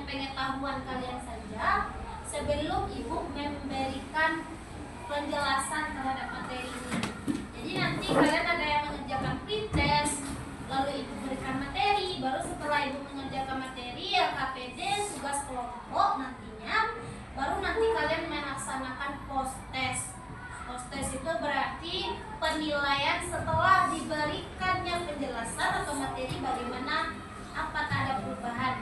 pengetahuan kalian saja sebelum ibu memberikan penjelasan terhadap materi ini. Jadi nanti kalian ada yang mengerjakan pretest, lalu ibu berikan materi, baru setelah ibu mengerjakan materi LKPD tugas kelompok nantinya, baru nanti kalian melaksanakan post test. Post test itu berarti penilaian setelah diberikannya penjelasan atau materi bagaimana, apakah ada perubahan.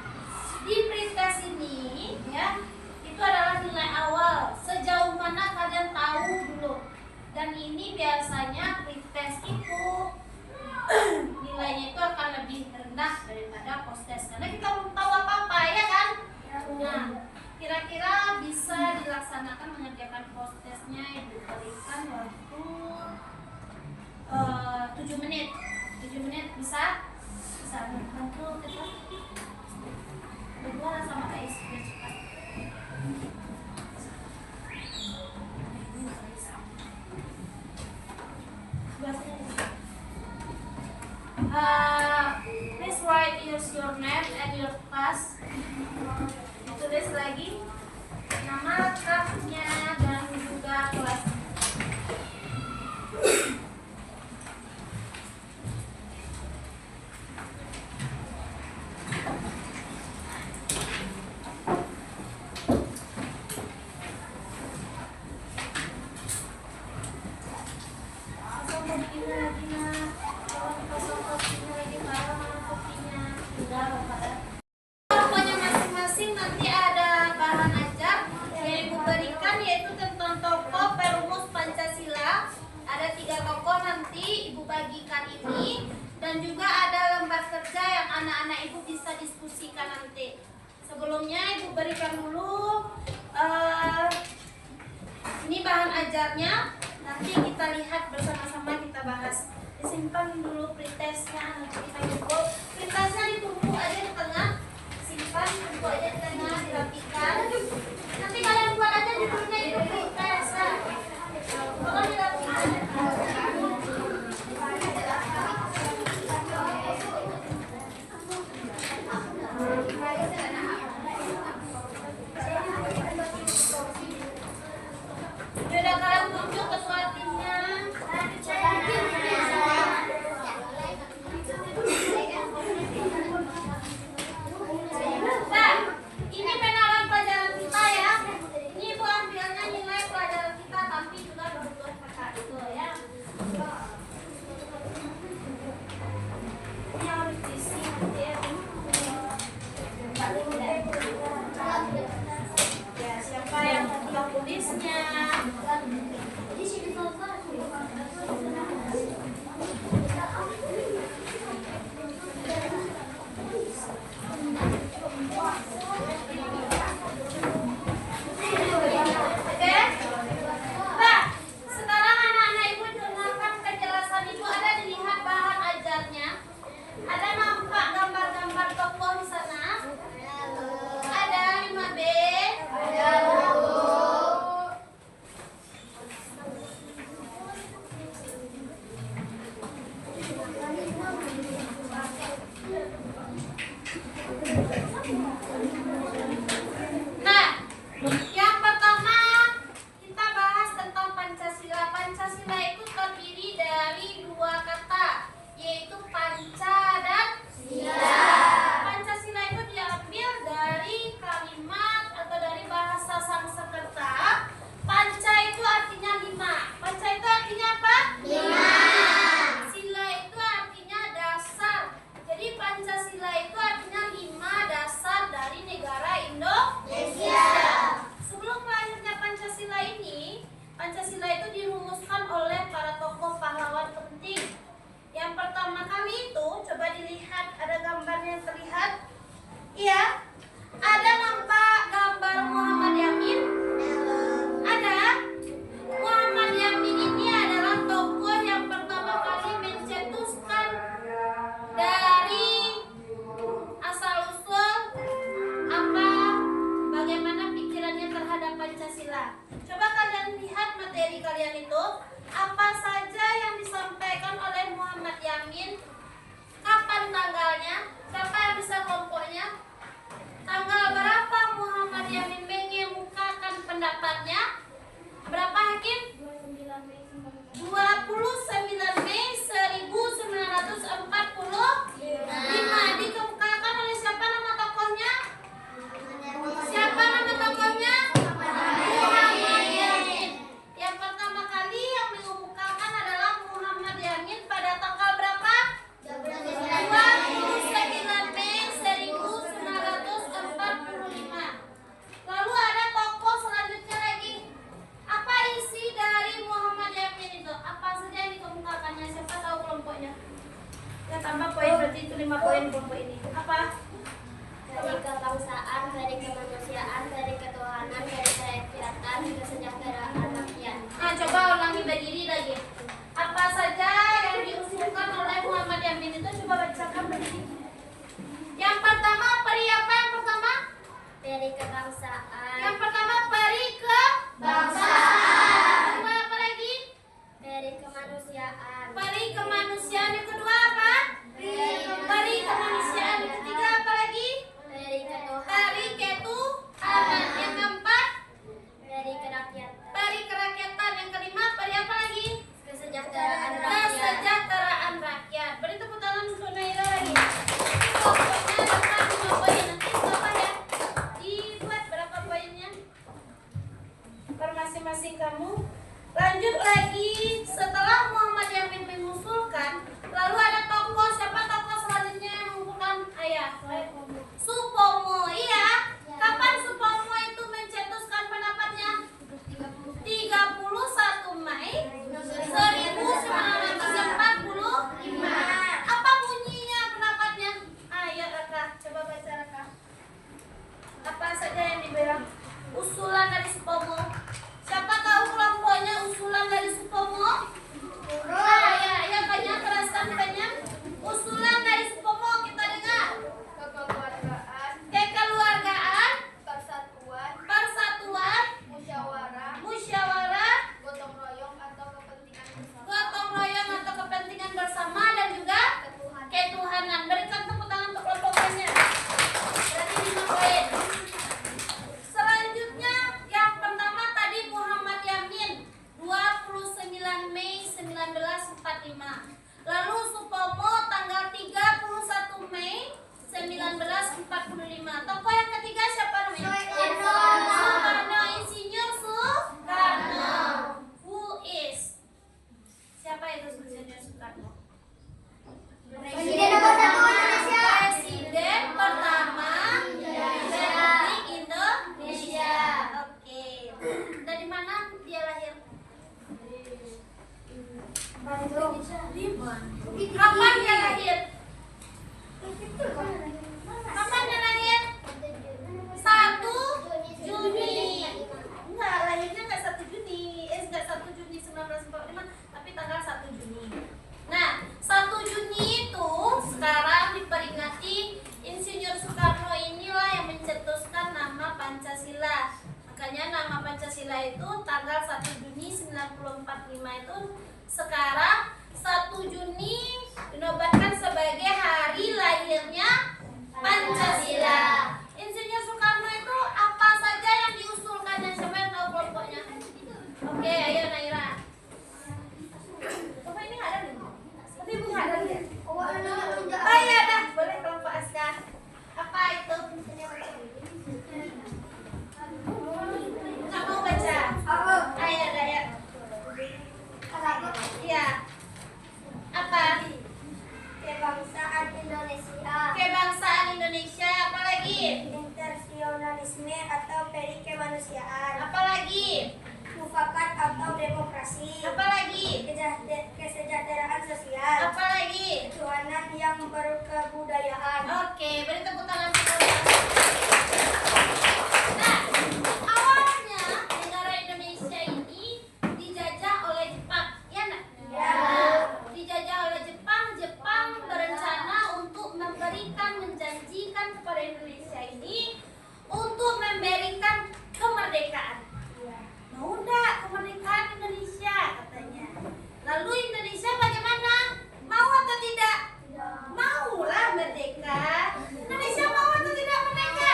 Di pretest ini ya, itu adalah nilai awal, sejauh mana kalian tahu dulu. Dan ini biasanya pretest itu nilainya itu akan lebih rendah daripada post test karena kita belum tahu apa-apa, ya kan? Nah, kira-kira bisa dilaksanakan mengerjakan post testnya ibu berikan waktu 7 menit. 7 menit bisa bantu kita berdua sama Kak Is biar cepat. Please write your name and your class. Tulis lagi nama lengkapnya dan juga kelas. Dan juga ada lembar kerja yang anak-anak ibu bisa diskusikan nanti. Sebelumnya ibu berikan dulu ini bahan ajarnya. Nanti kita lihat bersama-sama, kita bahas. Disimpan dulu pretestnya, nanti kita buat. Pretestnya ditumpuk aja di tengah, simpan, tumpuk aja di tengah, dirapikan. Nanti kalian buat aja judulnya itu pretest. Kalau dirapikan. Sudah kalian tunjuk ketua timnya. Nah, ini penawaran pelajaran kita ya. 29 Mei 1945 dikemukakan oleh siapa nama tokohnya? Siapa nama tokohnya? Muhammad Yamin. Yang pertama kali yang mengemukakan adalah Muhammad Yamin pada tanggal berapa? 29 Mei 1945. Lalu ada tokoh selanjutnya lagi. Apa isi dari Muhammad Yamin itu? Apa saja yang dikemukakannya? Siapa tahu kelompoknya? Ya tambah poin, berarti itu 5 poin kelompok ini. Apa? Dari kebangsaan, dari kemanusiaan, dari ketuhanan, dari kerakyatan, kesejahteraan rakyat. Nah, coba ulangi lagi. Apa saja yang diusulkan oleh Muhammad Yamin itu? Coba bacakan begini. Yang pertama, peri apa yang pertama? Dari kebangsaan, Yang pertama, peri kebangsaan. Coba apa lagi? dari kemanusiaan, Peri kemanusiaan. Yang kedua apa? Peri kemanusiaan. Yang ketiga apa lagi? dari ketuhanan, Peri ketuhanan. Yang keempat, dari kerakyatan, peri kerakyatan. Yang kelima, peri apa lagi? kesejahteraan rakyat. Kesejahteraan rakyat. Beri tepuk tangan untuk Naira lagi. Pokoknya dapat 5 poin. Nanti coba ya dibuat berapa poinnya per masing-masing kamu. Lanjut lagi, setelah Muhammad Yamin mengusulkan, lalu ada tokoh. Siapa tokoh selanjutnya yang mengusulkan? Ayah Supomo. Iya. Kapan Supomo itu mencetuskan pendapatnya? 31 Mei 1945. Apa bunyinya pendapatnya? Ayo Raka, coba baca Raka. Apa saja yang dibilang usulan dari Supomo? Siapa tahu kelompoknya usulan dari Supomo? Ya banyak, keraskan banyak. Usulan dari Supomo kita dengar. Kekeluargaan, persatuan, musyawarah, gotong royong atau kepentingan bersama, dan juga ketuhanan. Berikan tepuk tangan untuk kelompoknya. Berarti 5 poin. Selanjutnya yang pertama tadi Muhammad Yamin 29 Mei 1945. Lalu Supomo tanggal 31 Mei 1945. Tokoh yang ketiga siapa namanya? Soekarno. Insinyur Soekarno. Who is? Siapa itu Insinyur Soekarno? Presiden nomor 1 Indonesia. Presiden pertama Republik Indonesia. Oke. Dari mana dia lahir? Kapan dia lahir? Kapan dia lahir? 1 Juni. Enggak, lahirnya enggak 1 Juni. Enggak 1 Juni 1945, tapi tanggal 1 Juni. Nah, 1 Juni itu sekarang diperingati Insinyur Soekarno inilah yang mencetuskan nama Pancasila. Makanya nama Pancasila itu tanggal 1 Juni 1945 itu sekarang 1 Juni dinobatkan sebagai hari lahirnya Pancasila. Insinyur Soekarno itu apa saja yang diusulkannya? Siapa yang tahu kelompoknya? Oke, ayo Naira. Bapak ini nggak ada nih? Tapi ibu nggak ada nih. Oh iya dah, boleh kelompok Aska. Apa itu? Nggak mau baca? Ayo dah ya. Iya. Apa? Kebangsaan Indonesia, Kebangsaan Indonesia. Apa lagi? internasionalisme atau peri kemanusiaan, Apa lagi? mufakat atau demokrasi, Apa lagi? kesejahteraan sosial, Apa lagi? ketuhanan yang berkebudayaan. Oke, beri tepuk tangan untuk Nah, awalnya negara Indonesia ini dijajah oleh Jepang, ya nak? Ya. Dijajah oleh Jepang. Jepang berencana untuk menjanjikan kepada Indonesia ini untuk memberikan kemerdekaan. Mau enggak kemerdekaan Indonesia katanya. Lalu Indonesia bagaimana? Mau atau tidak? Maulah merdeka. Indonesia mau atau tidak merdeka?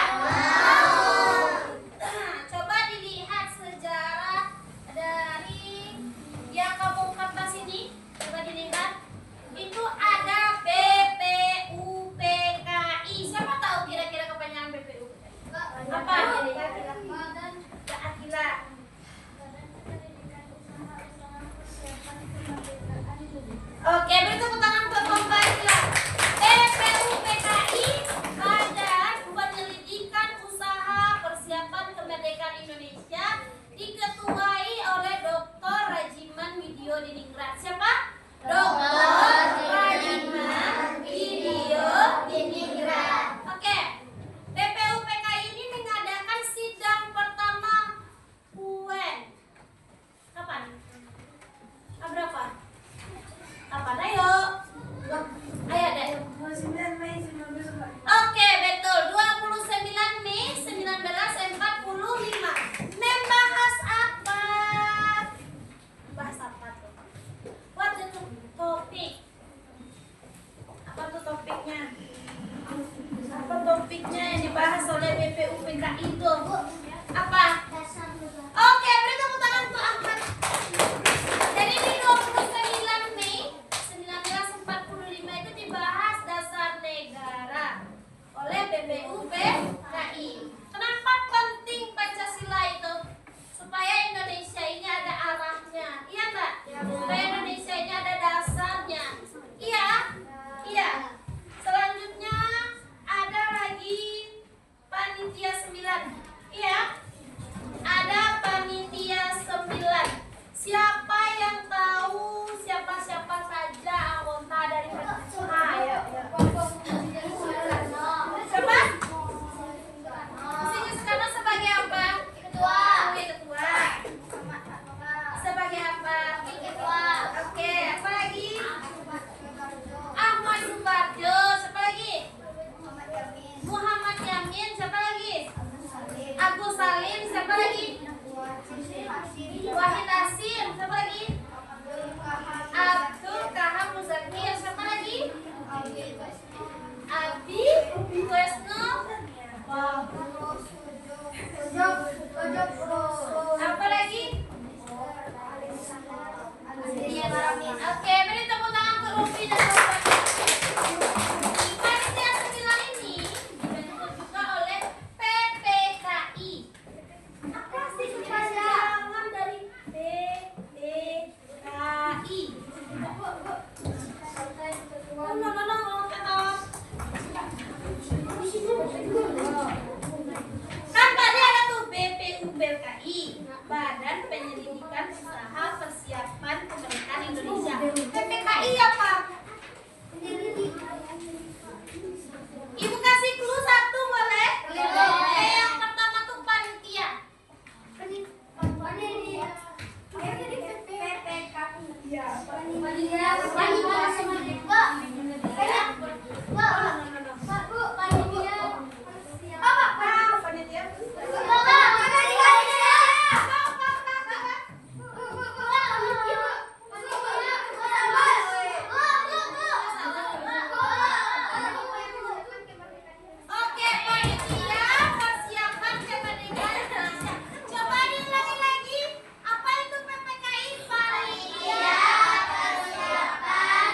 Diningrat. Siapa? Dokter Rahima Video Diningrat. Oke. BPUPKI ini mengadakan sidang pertama UN. Kapan? Berapa? Kapan? Ayo. Ayo deh. 29 Mei 1945. Oke, betul. 29 Mei 1945. Membahas apa? Bahas apa tuh? What is the topic? Apa tuh topiknya? Apa topiknya yang dibahas oleh BPUPKI itu? Apa? Oke, beri tepuk tangan untuk Ahmad. Jadi di 29 Mei 1945 itu dibahas dasar negara oleh BPUPKI. Kenapa penting Pancasila itu? Supaya Indonesia ini ada arahnya. Iya enggak? Supaya Indonesia ini ada dasarnya. Iya? Iya. Selanjutnya ada lagi panitia 9. Iya? Ada panitia 9. Siapa yang tahu siapa-siapa saja anggota dari panitia? Ayo. Siapa? Musisi Soekarno sebagai apa? Ketua. Oke, ketua. Sebagai apa? Ketua. Oke, apa lagi? Ahmad Subarjo. Siapa lagi? Muhammad Yamin. Siapa lagi? Agus Salim. Siapa lagi? Wahid Hasim. Siapa lagi? Abdul Kaham Muzakir. Siapa lagi? Abi Wisnu. Apa lagi? Oke, beri tepuk tangan untuk Rufi dan Bapak. Panitia 9 ini dibentuk juga oleh PPKI. Apa sih kepanjangan dari PPKI? Kan tadi ada tuh BPUPKI, Badan Penyelidikan Usaha Persiapan Pemerintahan Indonesia. PPKI apa? Ibu kasih clue satu boleh? Yang pertama tuh panitia. Oke, panitia persiapan kemerdekaan Indonesia. Coba diulangi lagi. Apa itu PPKI? Panitia persiapan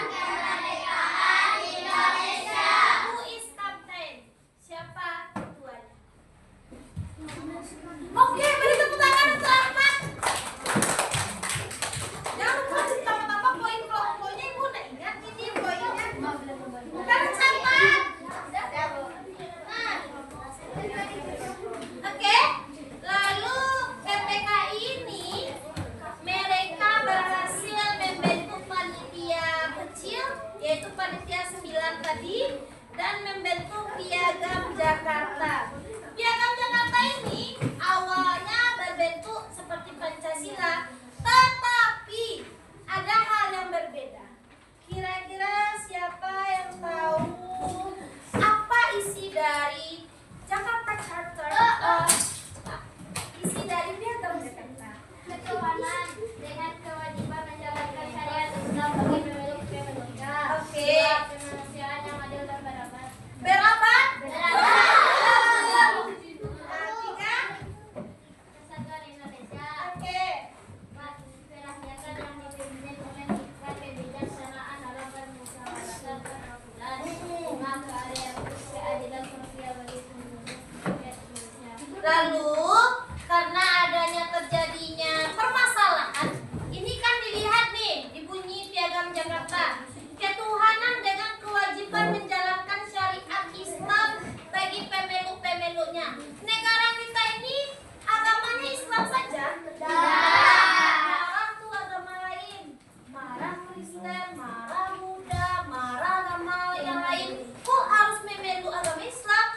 Kristen, marah Buddha, marah agama yang lain. Kok harus memelu agama Islam?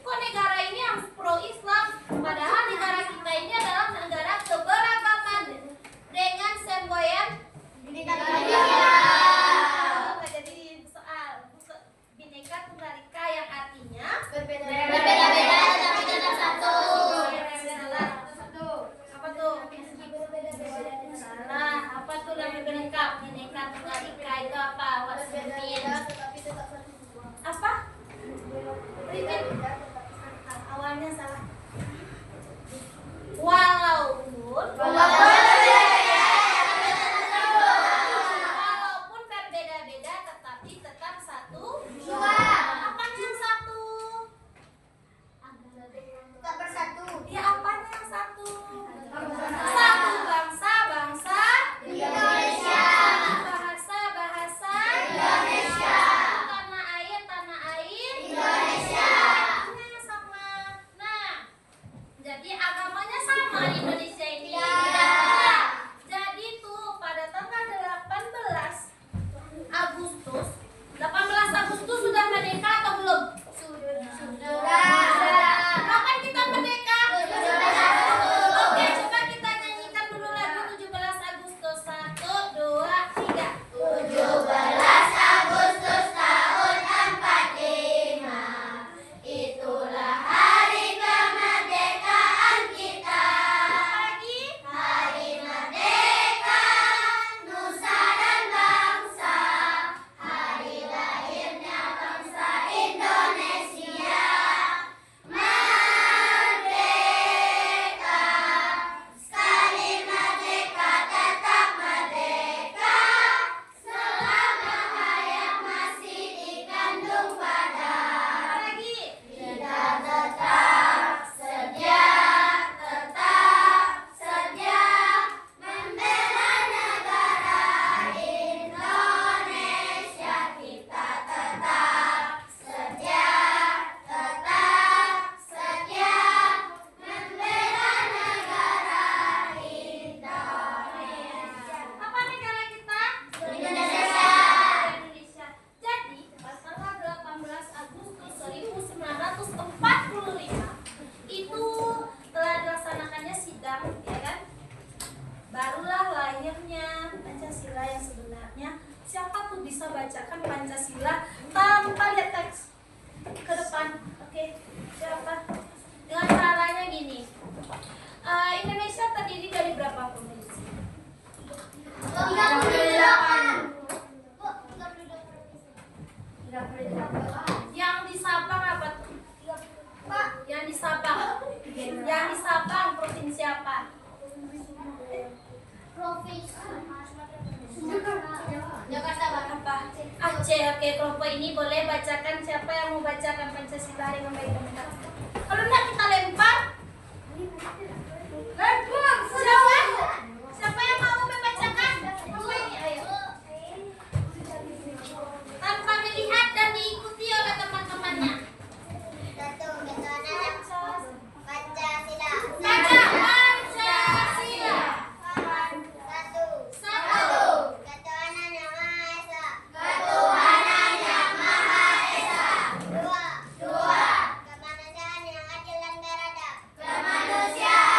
Kok negara ini harus pro Islam? Padahal negara kita ini adalah negara keberagaman dengan semboyan jadi soal Bhinneka Tunggal Ika yang artinya Berbeda-beda tapi tetap satu. Apa tuh? Salah. Apa tuh yang Bhinneka Tunggal Ika itu apa? What's the mean? Apa? Repeat. Awalnya salah. Walaupun berbeda-beda tetapi tetap satu. Apanya yang satu? Tak bersatu. Ya apanya yang satu? Satu bangsa Indonesia. Bahasa Indonesia. Tanah air Indonesia. Apanya yang sama? Nah, jadi agamanya sama di Indonesia ini. Ya. Nah, jadi tuh pada tanggal 18 Agustus sudah merdeka atau belum? Kapan kita merdeka? Oke, coba kita nyanyikan dulu lagu 17 Agustus. 1, 2, 3. 17 Agustus tahun 45. Itulah hari kemerdekaan kita. Lagi? Hari merdeka nusa dan bangsa. Hari lahirnya bangsa Indonesia. Merdeka, sekali merdeka tetap merdeka. Selama hayat masih dikandung badan. Lagi? Kita tetap sedia membela negara Indonesia. Kita tetap sedia membela negara Indonesia. Apa negara kita? Indonesia. Indonesia. Jadi, pas tanggal 18 Agustus 1945 itu telah dilaksanakannya sidang, ya kan? Barulah lahirnya Pancasila yang sebenarnya. Siapa tuh bisa bacakan Pancasila tanpa lihat teks ke depan? Oke, siapa? Dengan caranya gini. Indonesia terdiri dari berapa provinsi? 38. Yang di Sabang apa tuh? Yang di Sabang. Yang di Sabang provinsi apa? Jakarta Barat. Apa? Aceh. Oke, kelompok ini boleh bacakan. Siapa yang mau bacakan Pancasila dengan baik dan benar? Kalau enggak kita lempar. Lempar. Siapa? Siapa yang mau membacakan? Kelompok ini, ayo. Tanpa dilihat dan diikuti oleh teman-temannya. Satu, ketuhanan Pancasila. Baca Pancasila. Satu, ketuhanan yang Maha Esa. Ketuhanan yang Maha Esa. Dua, kemanusiaan yang adil dan beradab. Kemanusiaan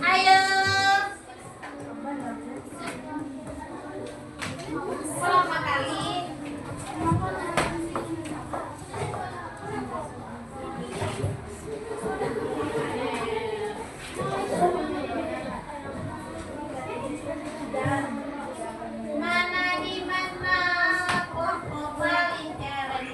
Ayo. Berapa kali? Mana di mana kok paling keren?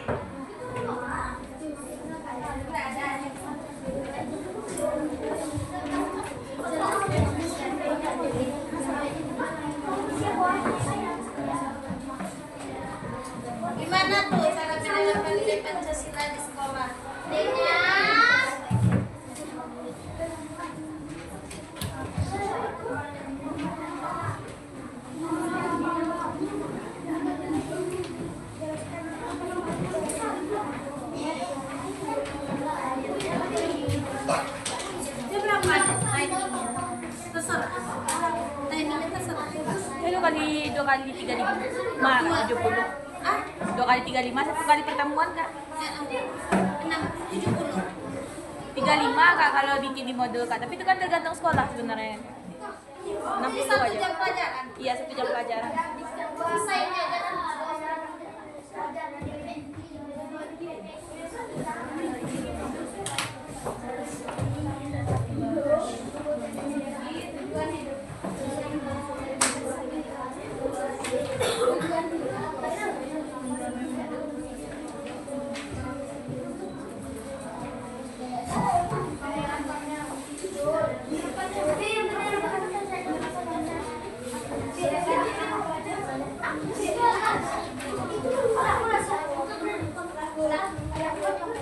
Gimana tuh cara menjalankan nilai Pancasila di sekolah? Dengan dia berapa? Terserah. Timingnya terserah. Itu kali 2 kali 35, 70. Ah, 2 kali 35, 1 kali pertemuan kak. 670. 35 kak kalau bikin di modul kak. Tapi itu kan tergantung sekolah sebenarnya. Ini 60 satu aja. jam pelajaran. Iya 1 jam pelajaran. Selesainya aja kan.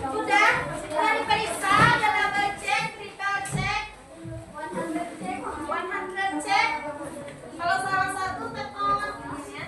Sudah, sudah diperiksa, ada double check, triple check, 100 check. Kalau salah satu telepon. Ya.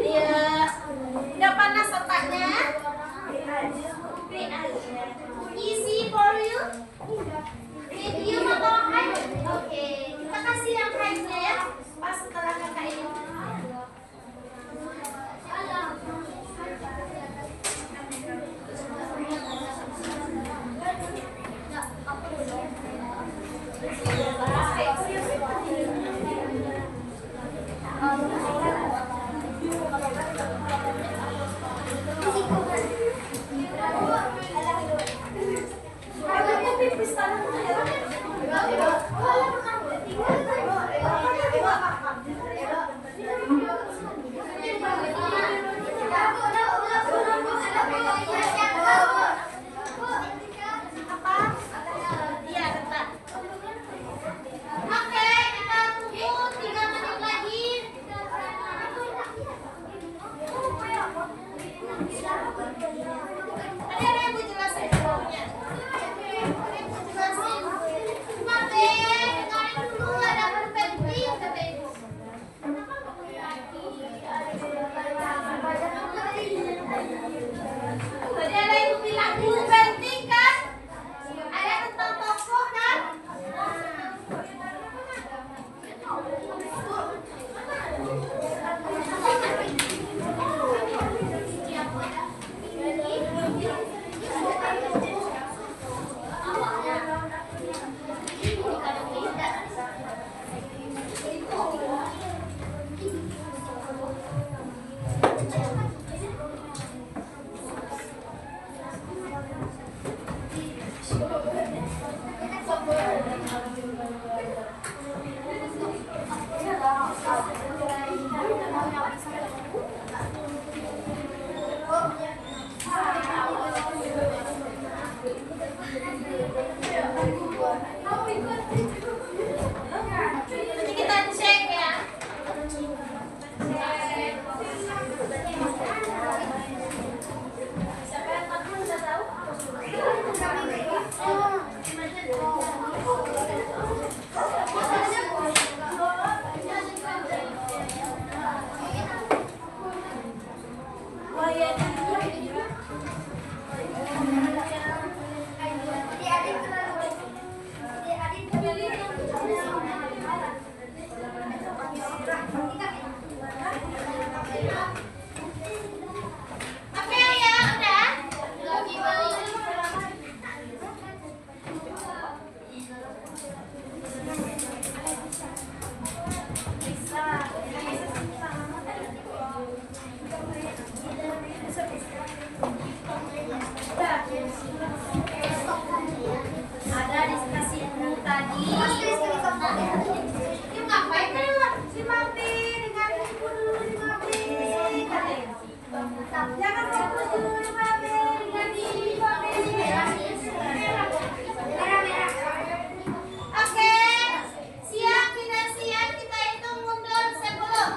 Iya. Udah panas otaknya? Easy for you? Medium atau high? Oke, kita kasih yang high-nya ya. Pas setelah kakak ini. Yuk ngapain kan? Si Mati dengan ibu dulu si Mati. Jangan fokus dulu si Mati dengan si Mati. Oke, siap tidak siap kita hitung mundur sebelum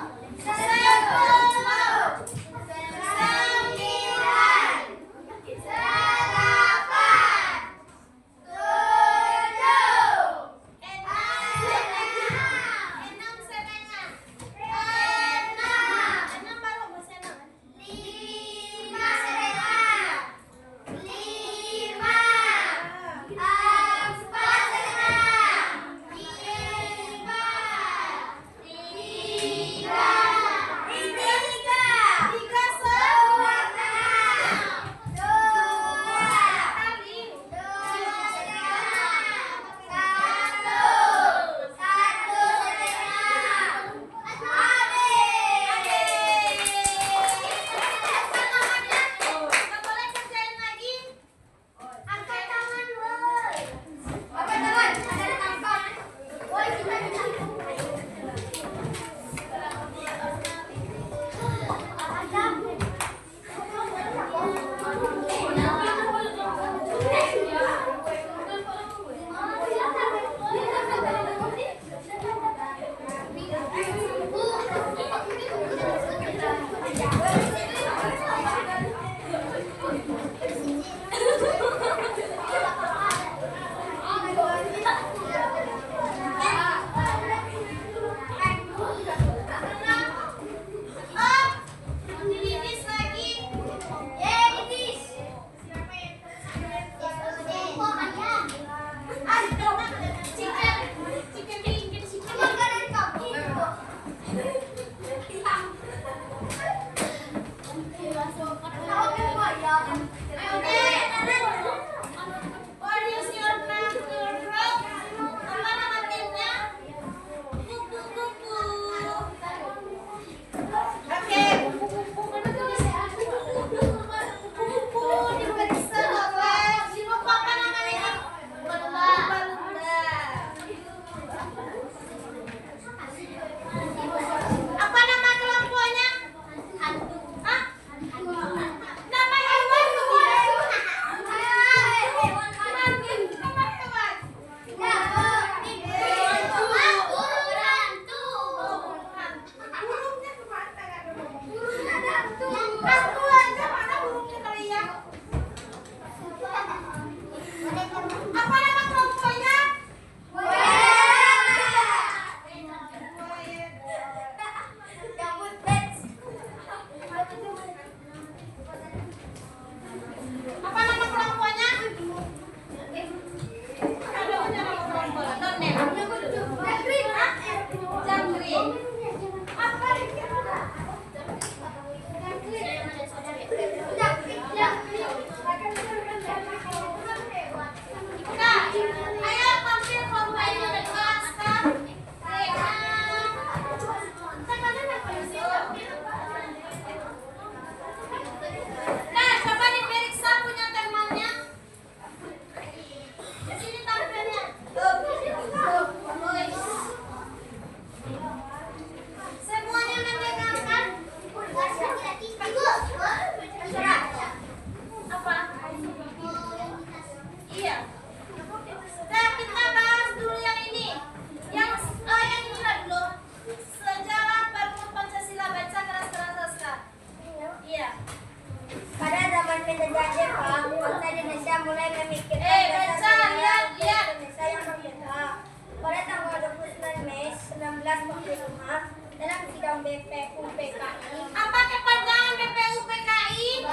1945 dalam sidang BPU PKI. Apa kepanjangan BPU PKI?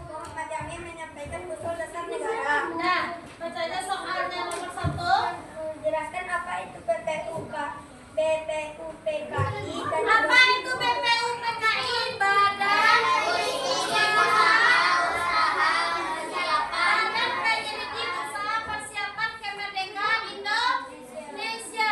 Muhammad Yamin menyampaikan usul dasar negara. Nah, bacanya soalnya nomor 1. Jelaskan apa itu BPU PKI dan Apa itu BPU PKI? Badan Badan Penyelidik Usaha Persiapan Kemerdekaan Indonesia.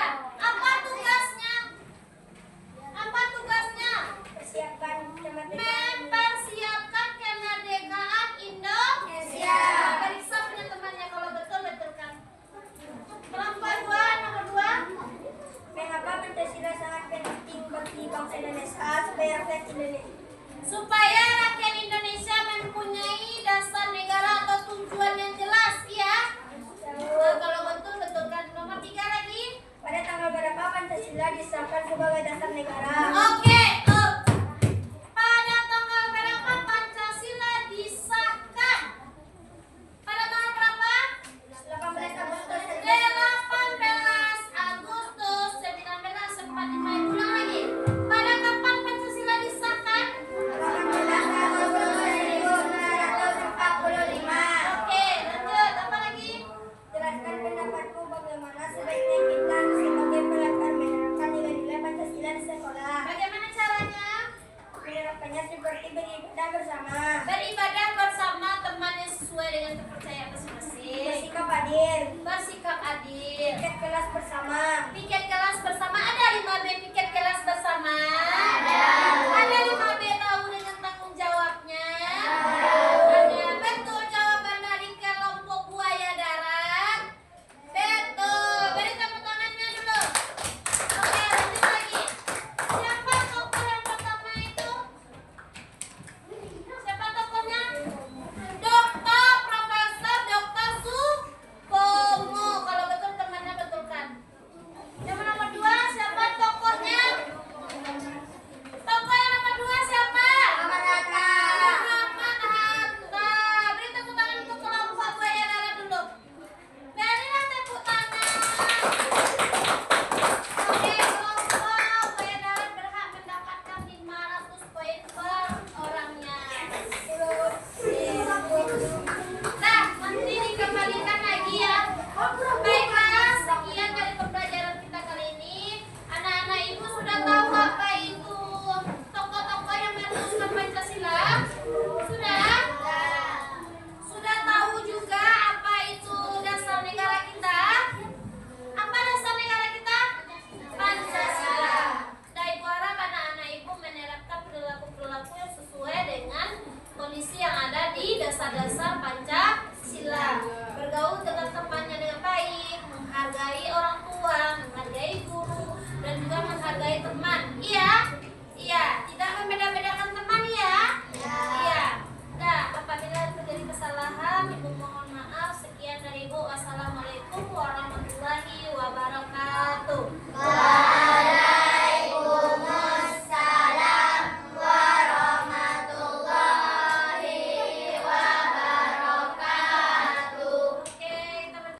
bersama. Beribadah bersama temannya sesuai dengan kepercayaan masing-masing. Bersikap adil. Bersikap adil. Piket kelas bersama. Piket kelas bersama ada 5B piket kelas bersama.